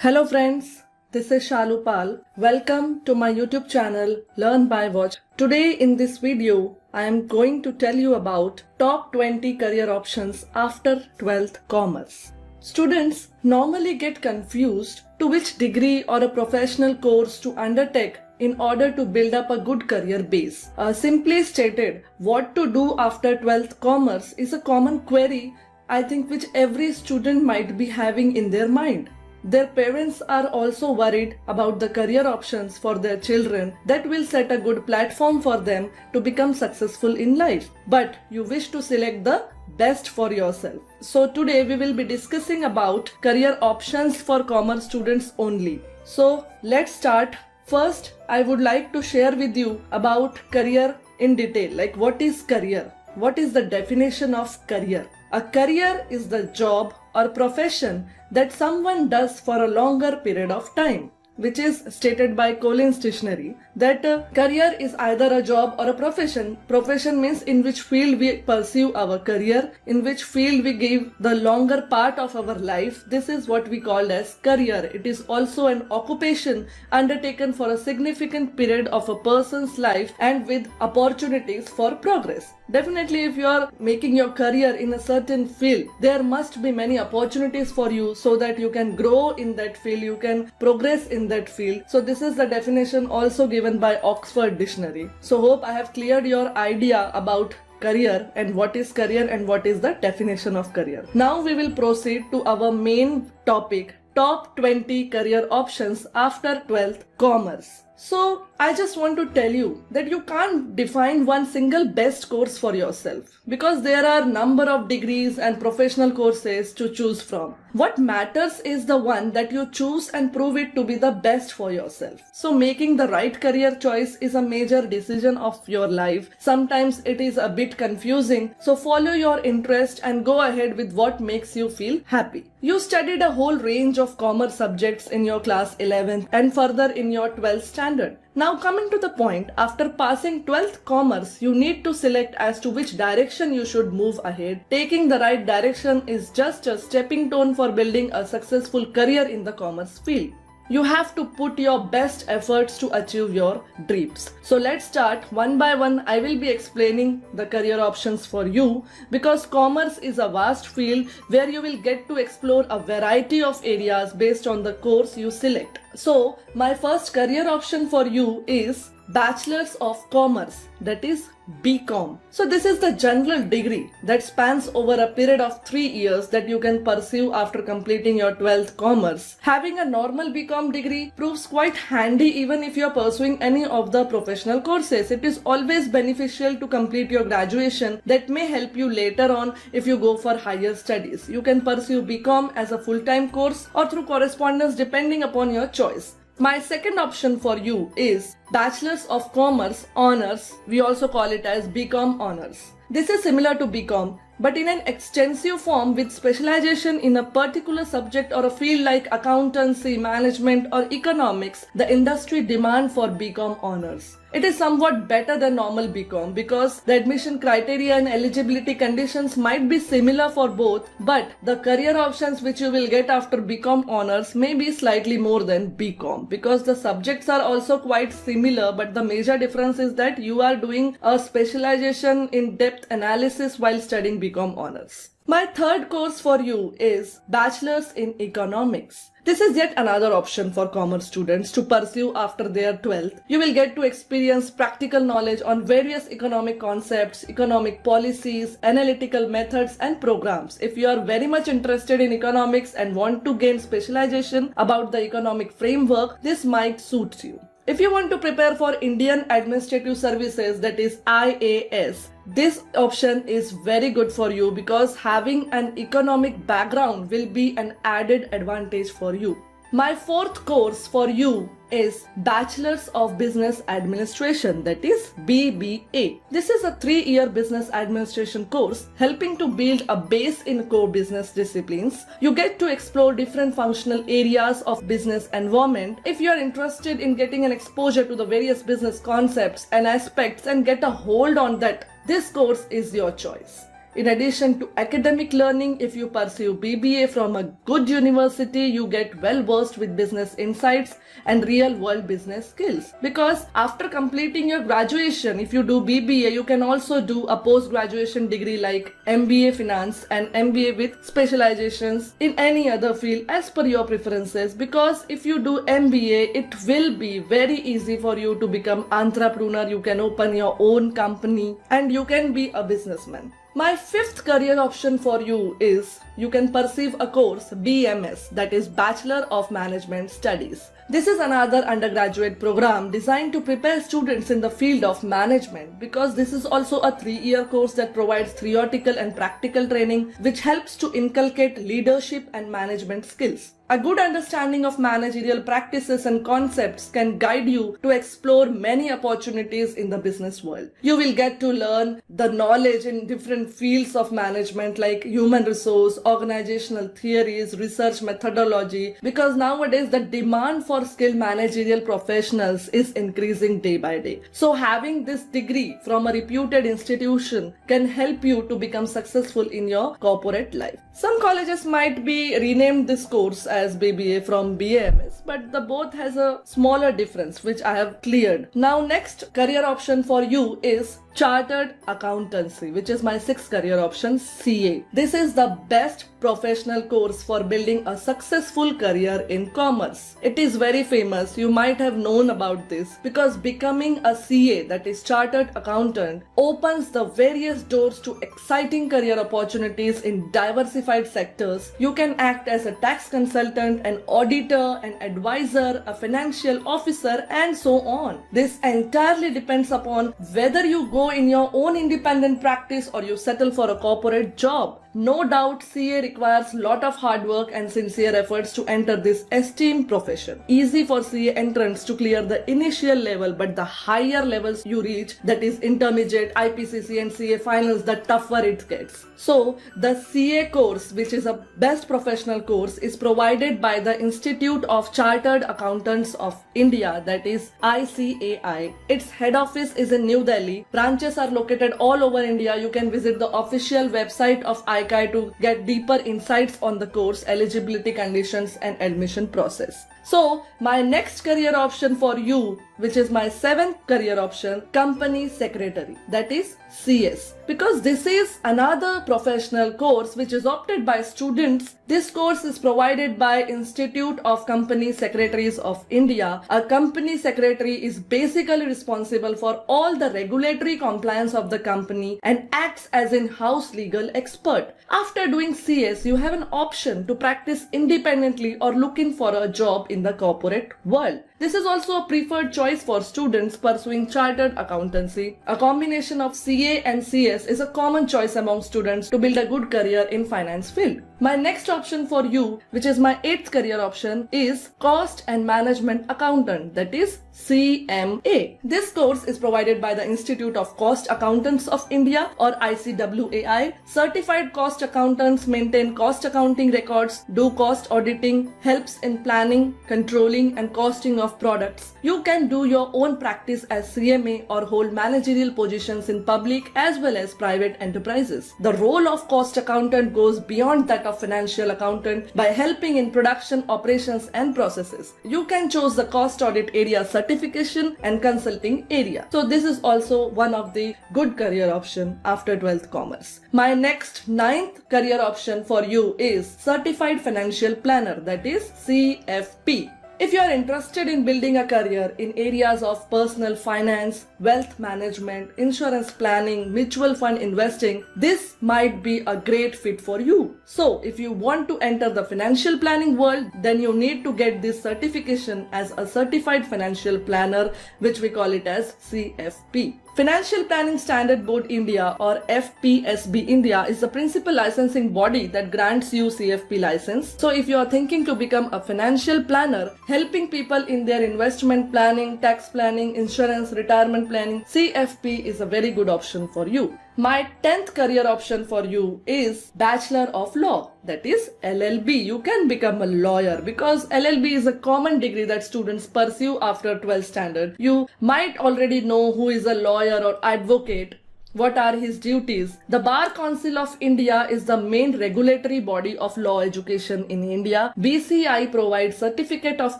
Hello friends, this is Shalu Pal. Welcome to my YouTube channel Learn by Watch. Today in this video, I am going to tell you about top 20 career options after 12th Commerce. Students normally get confused to which degree or a professional course to undertake in order to build up a good career base. Simply stated, what to do after 12th Commerce is a common query I think which every student might be having in their mind. Their parents are also worried about the career options for their children that will set a good platform for them to become successful in life. But you wish to select the best for yourself. So today we will be discussing about career options for commerce students only. So let's start. First, I would like to share with you about career in detail. Like, what is career? What is the definition of career? A career is the job or profession that someone does for a longer period of time, which is stated by Collins Dictionary that career is either a job or a profession. Profession means in which field we pursue our career, in which field we give the longer part of our life. This is what we call as career. It is also an occupation undertaken for a significant period of a person's life and with opportunities for progress. Definitely, if you are making your career in a certain field, there must be many opportunities for you so that you can grow in that field, you can progress in that field. So this is the definition also given by Oxford Dictionary. So hope I have cleared your idea about career and what is career and what is the definition of career. Now we will proceed to our main topic, top 20 career options after 12th Commerce. So I just want to tell you that you can't define one single best course for yourself because there are number of degrees and professional courses to choose from. What matters is the one that you choose and prove it to be the best for yourself. So making the right career choice is a major decision of your life. Sometimes it is a bit confusing. So follow your interest and go ahead with what makes you feel happy. You studied a whole range of commerce subjects in your class 11th and further in your 12th standard. Now coming to the point, after passing 12th Commerce, you need to select as to which direction you should move ahead. Taking the right direction is just a stepping stone for building a successful career in the commerce field. You have to put your best efforts to achieve your dreams. So let's start one by one. I will be explaining the career options for you because commerce is a vast field where you will get to explore a variety of areas based on the course you select. So my first career option for you is Bachelors of Commerce, that is BCom. So this is the general degree that spans over a period of 3 years that you can pursue after completing your 12th Commerce. Having a normal BCom degree proves quite handy even if you are pursuing any of the professional courses. It is always beneficial to complete your graduation that may help you later on if you go for higher studies. You can pursue BCom as a full-time course or through correspondence depending upon your choice. My second option for you is Bachelors of Commerce Honors. We also call it as BCom Honors. This is similar to BCom but in an extensive form with specialization in a particular subject or a field like accountancy, management or economics. The industry demand for BCom Honors. It is somewhat better than normal BCom because the admission criteria and eligibility conditions might be similar for both, but the career options which you will get after BCom Honors may be slightly more than BCom because the subjects are also quite similar, but the major difference is that you are doing a specialization in depth analysis while studying BCom Honors. My third course for you is Bachelors in Economics. This is yet another option for commerce students to pursue after their 12th. You will get to experience practical knowledge on various economic concepts, economic policies, analytical methods and programs. If you are very much interested in economics and want to gain specialization about the economic framework, this might suit you. If you want to prepare for Indian Administrative Services, that is IAS, this option is very good for you because having an economic background will be an added advantage for you. My fourth course for you is Bachelors of Business Administration, that is BBA. This is a 3-year business administration course helping to build a base in core business disciplines. You get to explore different functional areas of business environment. If you are interested in getting an exposure to the various business concepts and aspects and get a hold on that, this course is your choice. In addition to academic learning, if you pursue BBA from a good university, you get well versed with business insights and real world business skills. Because after completing your graduation, if you do BBA, you can also do a post-graduation degree like MBA Finance and MBA with specializations in any other field as per your preferences. Because if you do MBA, it will be very easy for you to become entrepreneur. You can open your own company and you can be a businessman. My fifth career option for you is you can pursue a course BMS, that is Bachelor of Management Studies. This is another undergraduate program designed to prepare students in the field of management, because this is also a 3-year course that provides theoretical and practical training which helps to inculcate leadership and management skills. A good understanding of managerial practices and concepts can guide you to explore many opportunities in the business world. You will get to learn the knowledge in different fields of management like human resource, organizational theories, research methodology, because nowadays the demand for skilled managerial professionals is increasing day by day. So having this degree from a reputed institution can help you to become successful in your corporate life. Some colleges might be renamed this course as BBA from BAMS, but the both has a smaller difference which I have cleared. Now next career option for you is Chartered Accountancy, which is my sixth career option, CA. This is the best professional course for building a successful career in commerce. It is very famous. You might have known about this because becoming a CA, that is Chartered Accountant, opens the various doors to exciting career opportunities in diversified sectors. You can act as a tax consultant, an auditor, an advisor, a financial officer, and so on. This entirely depends upon whether you go in your own independent practice or you settle for a corporate job. No doubt CA requires lot of hard work and sincere efforts to enter this esteemed profession. Easy for CA entrants to clear the initial level, but the higher levels you reach, that is intermediate, IPCC and CA finals, the tougher it gets. So the CA course, which is a best professional course, is provided by the Institute of Chartered Accountants of India, that is ICAI. Its head office is in New Delhi. Branches are located all over India. You can visit the official website of ICAI to get deeper insights on the course, eligibility conditions and admission process. So my next career option for you, which is my seventh career option, Company Secretary, that is CS. Because this is another professional course which is opted by students. This course is provided by Institute of Company Secretaries of India. A company secretary is basically responsible for all the regulatory compliance of the company and acts as in-house legal expert. After doing CS, you have an option to practice independently or looking for a job in the corporate world. This is also a preferred choice for students pursuing chartered accountancy. A combination of CA and CS is a common choice among students to build a good career in finance field. My next option for you, which is my eighth career option, is Cost and Management Accountant, that is CMA. This course is provided by the Institute of Cost Accountants of India, or ICWAI. Certified cost accountants maintain cost accounting records, do cost auditing, helps in planning, controlling and costing of products. You can do your own practice as CMA or hold managerial positions in public as well as private enterprises. The role of cost accountant goes beyond that of financial accountant by helping in production, operations and processes. You can choose the cost audit area certification and consulting area. So this is also one of the good career option after 12th commerce. My next ninth career option for you is Certified Financial Planner, that is CFP. If you are interested in building a career in areas of personal finance, wealth management, insurance planning, mutual fund investing, this might be a great fit for you. So if you want to enter the financial planning world, then you need to get this certification as a Certified Financial Planner, which we call it as CFP. Financial Planning Standard Board India, or FPSB India, is the principal licensing body that grants you CFP license. So if you are thinking to become a financial planner, helping people in their investment planning, tax planning, insurance, retirement planning, CFP is a very good option for you. My 10th career option for you is Bachelor of Law, that is LLB. You can become a lawyer because LLB is a common degree that students pursue after 12th standard. You might already know who is a lawyer or advocate. What are his duties? The Bar Council of India is the main regulatory body of law education in India. BCI provides certificate of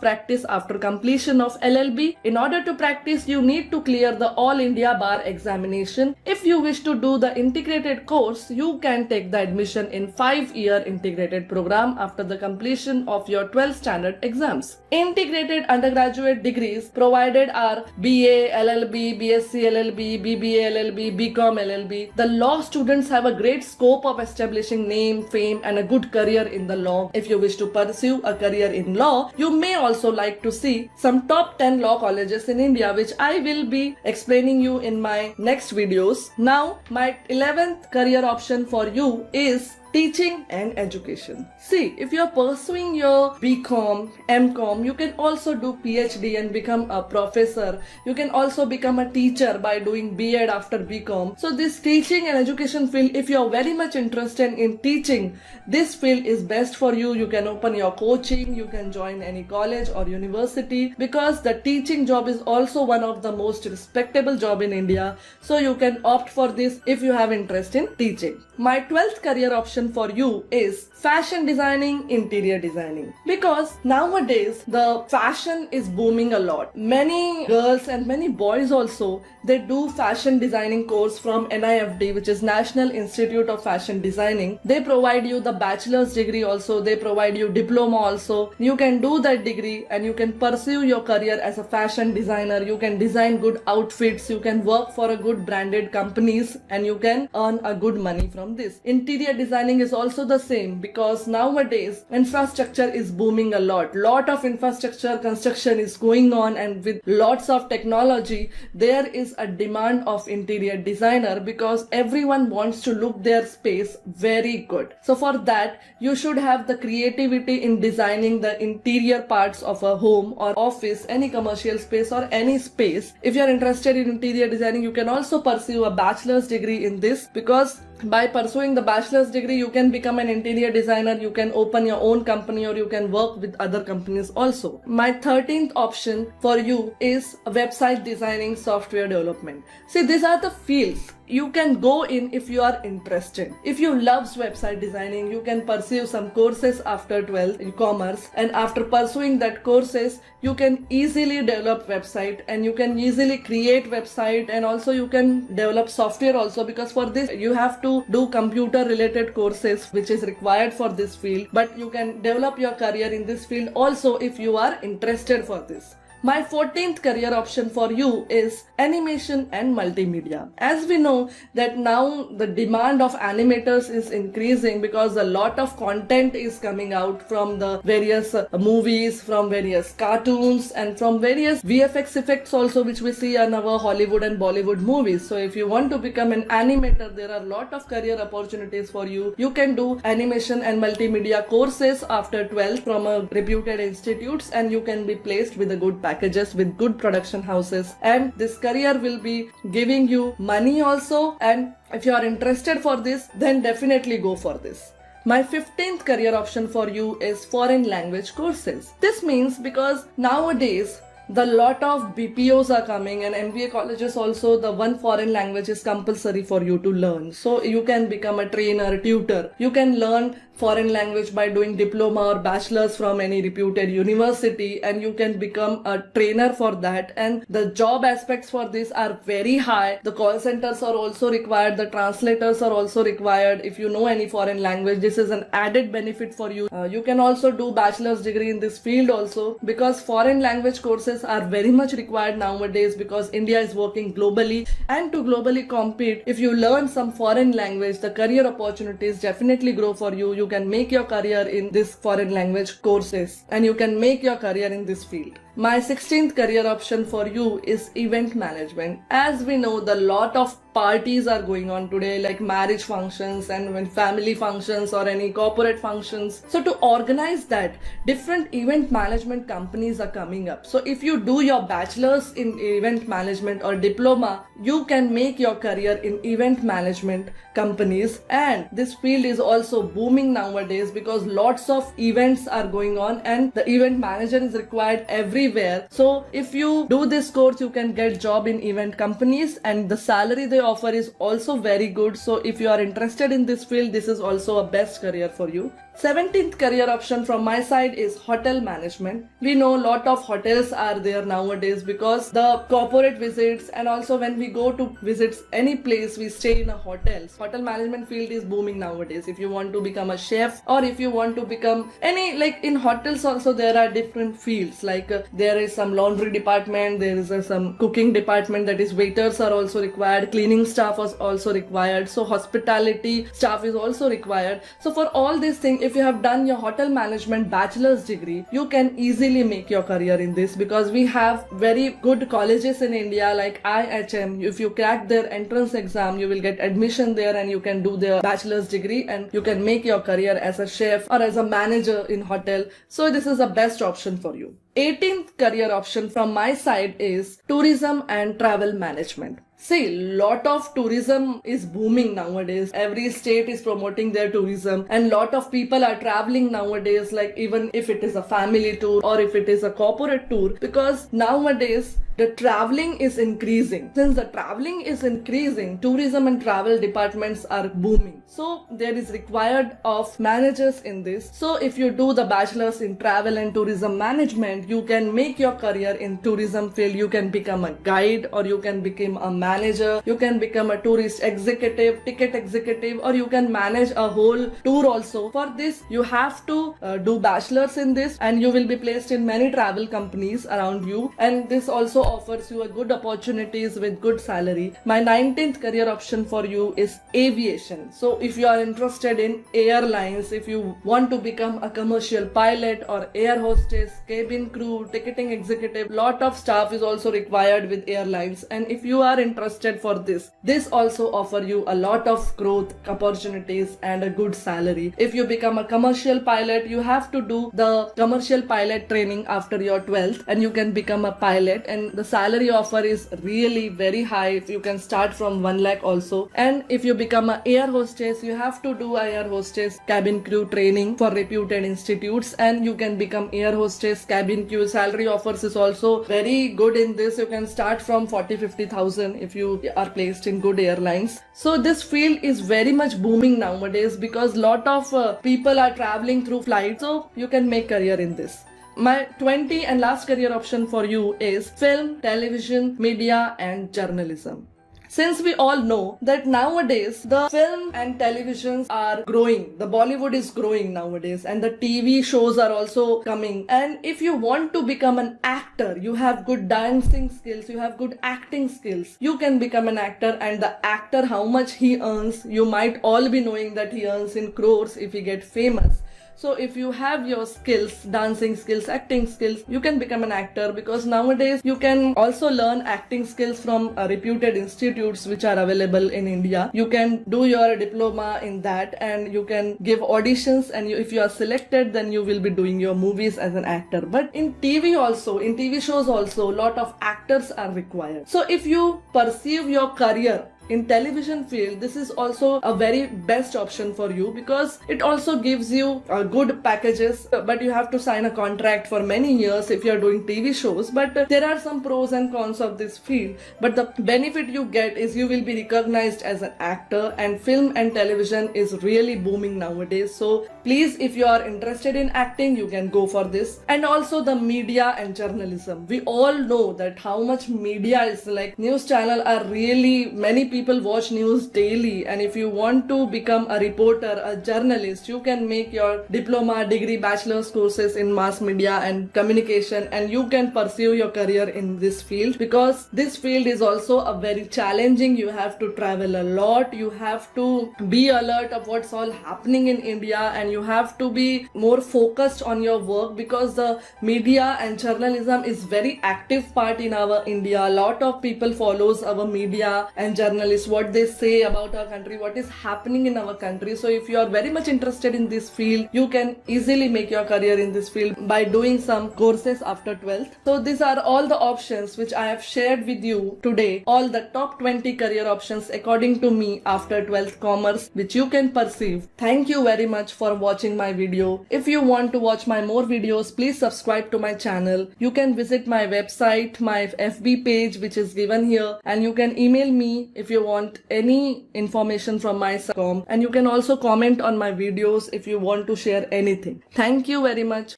practice after completion of LLB. In order to practice, you need to clear the All India Bar examination. If you wish to do the integrated course, you can take the admission in 5-year integrated program after the completion of your 12th standard exams. Integrated undergraduate degrees provided are BA, LLB, BSc LLB, BBA LLB, BCom LLB. The law students have a great scope of establishing name, fame and a good career in the law. If you wish to pursue a career in law, you may also like to see some top 10 law colleges in India, which I will be explaining you in my next videos. Now, my 11th career option for you is teaching and education. See, if you're pursuing your BCom, MCom, you can also do PhD and become a professor. You can also become a teacher by doing B.Ed after BCom. So this teaching and education field, if you're very much interested in teaching, this field is best for you. You can open your coaching, you can join any college or university, because the teaching job is also one of the most respectable job in India. So you can opt for this if you have interest in teaching. My 12th career option for you is fashion designing, interior designing, because nowadays the fashion is booming a lot. Many girls and many boys also, they do fashion designing course from NIFD, which is National Institute of Fashion Designing. They provide you the bachelor's degree also, they provide you diploma also. You can do that degree and you can pursue your career as a fashion designer. You can design good outfits, you can work for a good branded companies and you can earn a good money from this. Interior designing is also the same, because nowadays infrastructure is booming a lot of infrastructure construction is going on, and with lots of technology there is a demand of interior designer, because everyone wants to look their space very good. So for that you should have the creativity in designing the interior parts of a home or office, any commercial space or any space. If you are interested in interior designing, you can also pursue a bachelor's degree in this, because by pursuing the bachelor's degree you can become an interior designer, you can open your own company or you can work with other companies also. My 13th option for you is website designing, software development. See, these are the fields you can go in if you are interested. If you love website designing, you can pursue some courses after 12th in commerce, and after pursuing that courses you can easily develop website and you can easily create website, and also you can develop software also, because for this you have to do computer related courses which is required for this field, but you can develop your career in this field also if you are interested for this. My 14th career option for you is animation and multimedia. As we know that now the demand of animators is increasing, because a lot of content is coming out from the various movies, from various cartoons and from various VFX effects also, which we see in our Hollywood and Bollywood movies. So if you want to become an animator, there are a lot of career opportunities for you. You can do animation and multimedia courses after 12th from a reputed institutes, and you can be placed with a good packages with good production houses, and this career will be giving you money also. And if you are interested for this, then definitely go for this. My 15th career option for you is foreign language courses. This means because nowadays the lot of BPOs are coming, and MBA colleges also, the one foreign language is compulsory for you to learn. So you can become a trainer, tutor. You can learn foreign language by doing diploma or bachelor's from any reputed university, and you can become a trainer for that. And the job aspects for this are very high. The call centers are also required, the translators are also required. If you know any foreign language, this is an added benefit for you. You can also do bachelor's degree in this field also, because foreign language courses are very much required nowadays, because India is working globally, and to globally compete, if you learn some foreign language, the career opportunities definitely grow for you. You can make your career in this foreign language courses, and you can make your career in this field. My 16th career option for you is event management. As we know, the lot of parties are going on today, like marriage functions and when family functions or any corporate functions. So to organize that, different event management companies are coming up. So if you do your bachelor's in event management or diploma, you can make your career in event management companies. And this field is also booming nowadays, because lots of events are going on and the event manager is required every everywhere. So if you do this course, you can get job in event companies, and the salary they offer is also very good. So if you are interested in this field, this is also a best career for you. 17th career option from my side is hotel management. We know a lot of hotels are there nowadays because the corporate visits, and also when we go to visit any place, we stay in a hotel. Hotel management field is booming nowadays. If you want to become a chef, or if you want to become any, like in hotels also there are different fields, like there is some laundry department, there is some cooking department, that is waiters are also required, cleaning staff is also required, so hospitality staff is also required. So for all these things, if you have done your hotel management bachelor's degree, you can easily make your career in this, because we have very good colleges in India like IHM. If you crack their entrance exam, you will get admission there and you can do their bachelor's degree and you can make your career as a chef or as a manager in hotel. So this is the best option for you. 18th career option from my side is tourism and travel management. See, lot of tourism is booming nowadays. Every state is promoting their tourism, and lot of people are traveling nowadays, like even if it is a family tour or if it is a corporate tour, because nowadays the traveling is increasing. Since the traveling is increasing, tourism and travel departments are booming. So there is required of managers in this. So if you do the bachelor's in travel and tourism management, you can make your career in tourism field. You can become a guide, or you can become a manager, you can become a tourist executive, ticket executive, or you can manage a whole tour also. For this, you have to do bachelor's in this, and you will be placed in many travel companies around you, and this also offers you a good opportunities with good salary. My 19th career option for you is aviation. So if you are interested in airlines, if you want to become a commercial pilot or air hostess, cabin crew, ticketing executive, lot of staff is also required with airlines, and if you are interested for this also offer you a lot of growth opportunities and a good salary. If you become a commercial pilot, you have to do the commercial pilot training after your 12th, and you can become a pilot, and the salary offer is really very high. If you can start from 1 lakh also. And if you become an air hostess, you have to do a air hostess cabin crew training for reputed institutes, and you can become air hostess cabin crew. Salary offers is also very good in this. You can start from 40-50,000 if you are placed in good airlines. So this field is very much booming nowadays because lot of people are traveling through flights, so you can make career in this. My 20 and last career option for you is film, television, media and journalism. Since we all know that nowadays the film and televisions are growing, the Bollywood is growing nowadays, and the TV shows are also coming. And if you want to become an actor, you have good dancing skills, you have good acting skills, you can become an actor. And the actor, how much he earns, you might all be knowing that he earns in crores if he get famous. So if you have your skills, dancing skills, acting skills, you can become an actor, because nowadays you can also learn acting skills from reputed institutes which are available in India. You can do your diploma in that, and you can give auditions, and if you are selected, then you will be doing your movies as an actor. But in TV also, in TV shows also, lot of actors are required. So if you pursue your career in television field, this is also a very best option for you, because it also gives you good packages, but you have to sign a contract for many years if you are doing TV shows. But there are some pros and cons of this field, but the benefit you get is you will be recognized as an actor, and film and television is really booming nowadays. So please, if you are interested in acting, you can go for this. And also the media and journalism, we all know that how much media is, like news channel are really, many people watch news daily, and if you want to become a reporter, a journalist, you can make your diploma, degree, bachelor's courses in mass media and communication, and you can pursue your career in this field, because this field is also a very challenging. You have to travel a lot, you have to be alert of what's all happening in India, and you have to be more focused on your work, because the media and journalism is very active part in our India. A lot of people follows our media and journalism journalists, what they say about our country, what is happening in our country. So if you are very much interested in this field, you can easily make your career in this field by doing some courses after 12th. So these are all the options which I have shared with you today, all the top 20 career options according to me after 12th commerce, which you can perceive. Thank you very much for watching my video. If you want to watch my more videos, please subscribe to my channel. You can visit my website, my FB page which is given here, and you can email me if you want any information from my site, and you can also comment on my videos if you want to share anything. Thank you very much.